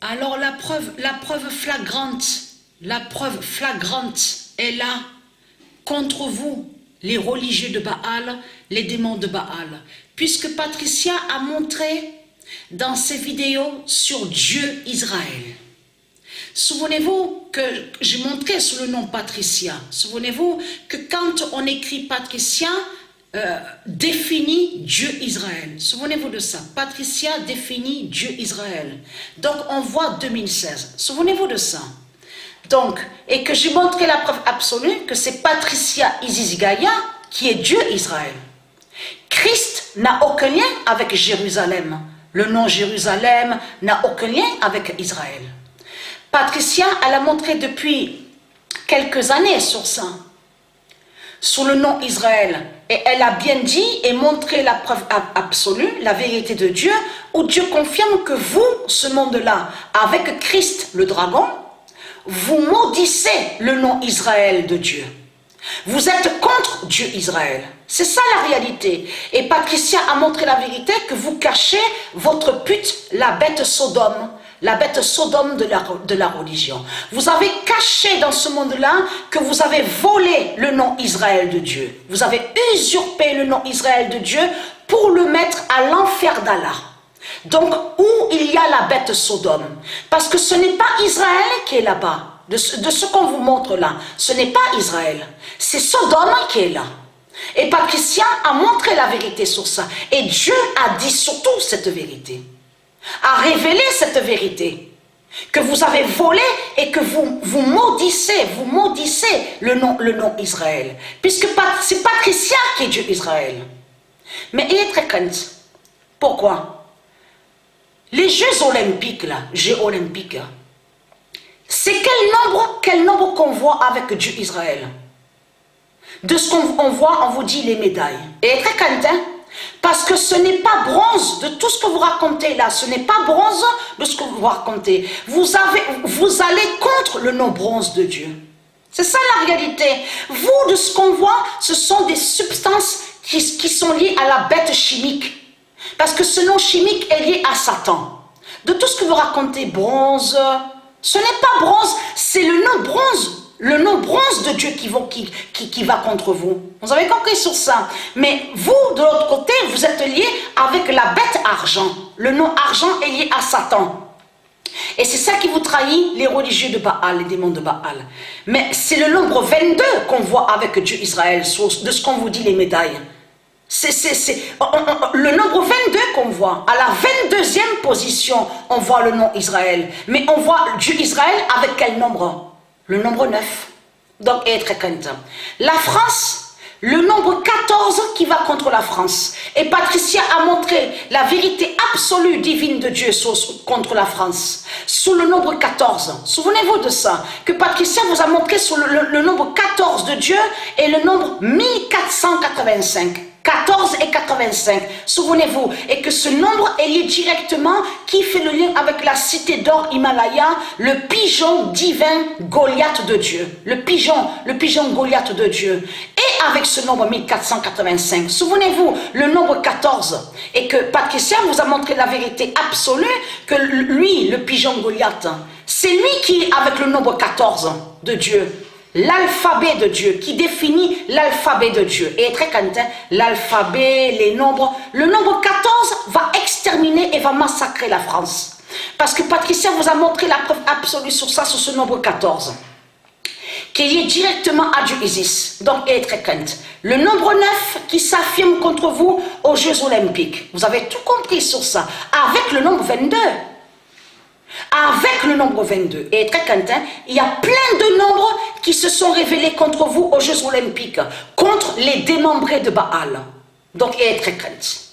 Alors la preuve flagrante est là contre vous, les religieux de Baal, les démons de Baal. Puisque Patricia a montré dans ses vidéos sur Dieu Israël. Souvenez-vous que j'ai montré sous le nom Patricia. Souvenez-vous que quand on écrit Patricia, définit Dieu Israël. Souvenez-vous de ça. Patricia définit Dieu Israël. Donc on voit 2016. Souvenez-vous de ça. Donc, et que j'ai montré la preuve absolue que c'est Patricia Isis Gaïa qui est Dieu Israël. Christ n'a aucun lien avec Jérusalem. Le nom Jérusalem n'a aucun lien avec Israël. Patricia, elle a montré depuis quelques années sur ça, sous le nom Israël. Et elle a bien dit et montré la preuve absolue, la vérité de Dieu, où Dieu confirme que vous, ce monde-là, avec Christ le dragon, vous maudissez le nom Israël de Dieu. Vous êtes contre Dieu Israël. C'est ça la réalité. Et Patricia a montré la vérité que vous cachez votre pute, la bête Sodome. La bête Sodome de la religion. Vous avez caché dans ce monde-là que vous avez volé le nom Israël de Dieu. Vous avez usurpé le nom Israël de Dieu pour le mettre à l'enfer d'Allah. Donc, où il y a la bête Sodome? Parce que ce n'est pas Israël qui est là-bas. De ce qu'on vous montre là, ce n'est pas Israël. C'est Sodome qui est là. Et Patricia a montré la vérité sur ça. Et Dieu a dit surtout cette vérité. A révélé cette vérité. Que vous avez volé et que vous maudissez le nom Israël. Puisque c'est Patricia qui est Dieu Israël. Mais il est très crainte. Pourquoi? Les Jeux olympiques là, Jeux olympiques, c'est quel nombre qu'on voit avec Dieu Israël? De ce qu'on voit, on vous dit les médailles. Et très crainte, hein? Parce que ce n'est pas bronze de tout ce que vous racontez là. Ce n'est pas bronze de ce que vous racontez. Vous allez contre le nom bronze de Dieu. C'est ça la réalité. Vous, de ce qu'on voit, ce sont des substances qui sont liées à la bête chimique. Parce que ce nom chimique est lié à Satan. De tout ce que vous racontez, bronze, ce n'est pas bronze, c'est le nom bronze. Le nom bronze de Dieu qui va contre vous. Vous avez compris sur ça. Mais vous, de l'autre côté, vous êtes lié avec la bête argent. Le nom argent est lié à Satan. Et c'est ça qui vous trahit, les religieux de Baal, les démons de Baal. Mais c'est le nombre 22 qu'on voit avec Dieu Israël, de ce qu'on vous dit les médailles. C'est le nombre 22 qu'on voit. À la 22e position, on voit le nom Israël. Mais on voit Dieu Israël avec quel nombre? Le nombre 9. Donc, est très crainte. La France, le nombre 14 qui va contre la France. Et Patricia a montré la vérité absolue divine de Dieu contre la France. Sous le nombre 14. Souvenez-vous de ça. Que Patricia vous a montré sous le nombre 14 de Dieu et le nombre 1485. 14 et 85, souvenez-vous, et que ce nombre est lié directement, qui fait le lien avec la cité d'or Himalaya, le pigeon divin Goliath de Dieu, le pigeon Goliath de Dieu, et avec ce nombre 1485, souvenez-vous, le nombre 14, et que Patricia vous a montré la vérité absolue, que lui, le pigeon Goliath, c'est lui qui est avec le nombre 14 de Dieu. L'alphabet de Dieu, qui définit l'alphabet de Dieu. Et très cantin, l'alphabet, les nombres. Le nombre 14 va exterminer et va massacrer la France. Parce que Patricia vous a montré la preuve absolue sur ça, sur ce nombre 14. Qui est lié directement à Dieu Isis. Donc, et très crainte. Le nombre 9 qui s'affirme contre vous aux Jeux olympiques. Vous avez tout compris sur ça. Avec le nombre 22. Avec le nombre 22, et très cantin, il y a plein de nombres qui se sont révélés contre vous aux Jeux olympiques, contre les démembrés de Baal. Donc, il est très crainte.